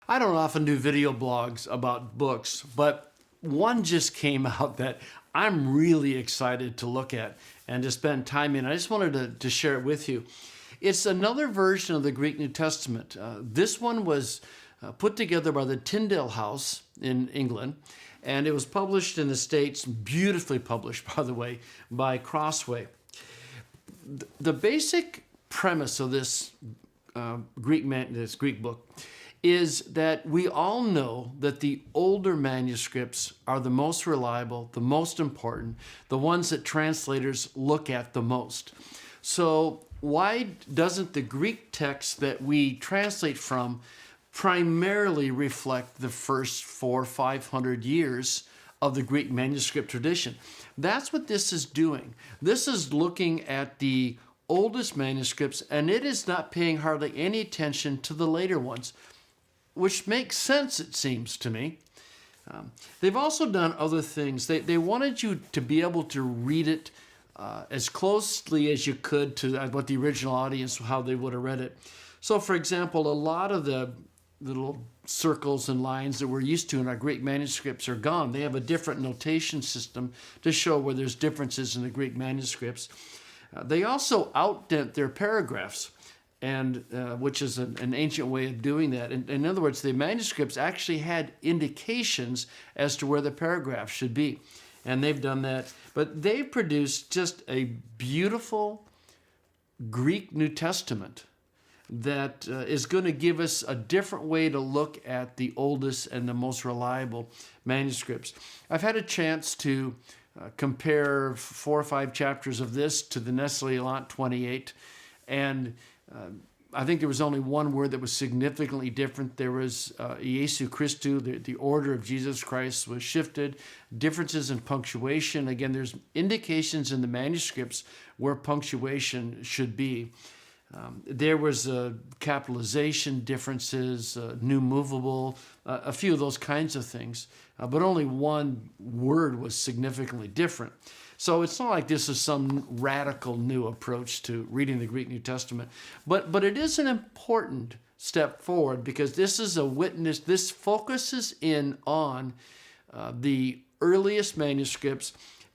I don't often do video blogs about books, but one just came out that I'm really excited to look at and to spend time in. I just wanted to share it with you. It's another version of the Greek New Testament. This one was put together by the Tyndale House in England, and it was published in the States, beautifully published, by the way, by Crossway. The basic premise of this this Greek book is that we all know that the older manuscripts are the most reliable, the most important, the ones that translators look at the most. So why doesn't the Greek text that we translate from primarily reflect the first 400 or 500 years of the Greek manuscript tradition? That's what this is doing. This is looking at the oldest manuscripts, and it is not paying hardly any attention to the later ones, which makes sense, it seems to me. They've also done other things. They wanted you to be able to read it as closely as you could to what the original audience, how they would have read it. So, for example, a lot of the little circles and lines that we're used to in our Greek manuscripts are gone. They have a different notation system to show where there's differences in the Greek manuscripts. They also outdent their paragraphs, and which is an ancient way of doing that. In other words, the manuscripts actually had indications as to where the paragraph should be, and they've done that. But they've produced just a beautiful Greek New Testament that is going to give us a different way to look at the oldest and the most reliable manuscripts. I've had a chance to compare 4 or 5 chapters of this to the Nestle Aland 28, and I think there was only one word that was significantly different. There was Iesu Christou, the order of Jesus Christ was shifted. Differences in punctuation. Again, there's indications in the manuscripts where punctuation should be. There was capitalization differences, new movable, a few of those kinds of things, but only one word was significantly different. So it's not like this is some radical new approach to reading the Greek New Testament, but it is an important step forward because this is a witness. This focuses in on the earliest manuscripts,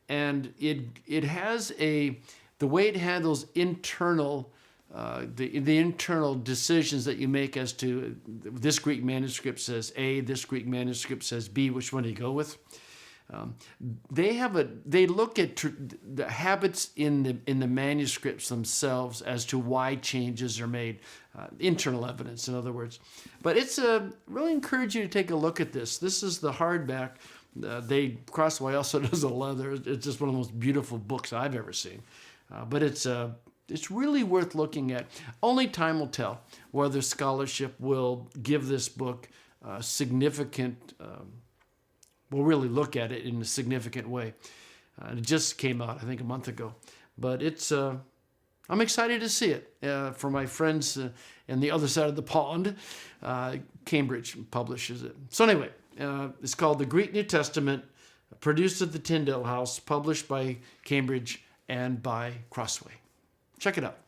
and it has the way it handles internal the internal decisions that you make as to this Greek manuscript says A, this Greek manuscript says B, which one do you go with? They look at the habits in the manuscripts themselves as to why changes are made, internal evidence, in other words. But it's really encourage you to take a look at this. This is the hardback. Crossway also does a leather. It's just one of the most beautiful books I've ever seen. But it's really worth looking at. Only time will tell whether scholarship will give this book significant. We'll really look at it in a significant way. It just came out, I think, a month ago. But I'm excited to see it. For my friends in the other side of the pond, Cambridge publishes it. So anyway, it's called The Greek New Testament, produced at the Tyndale House, published by Cambridge and by Crossway. Check it out.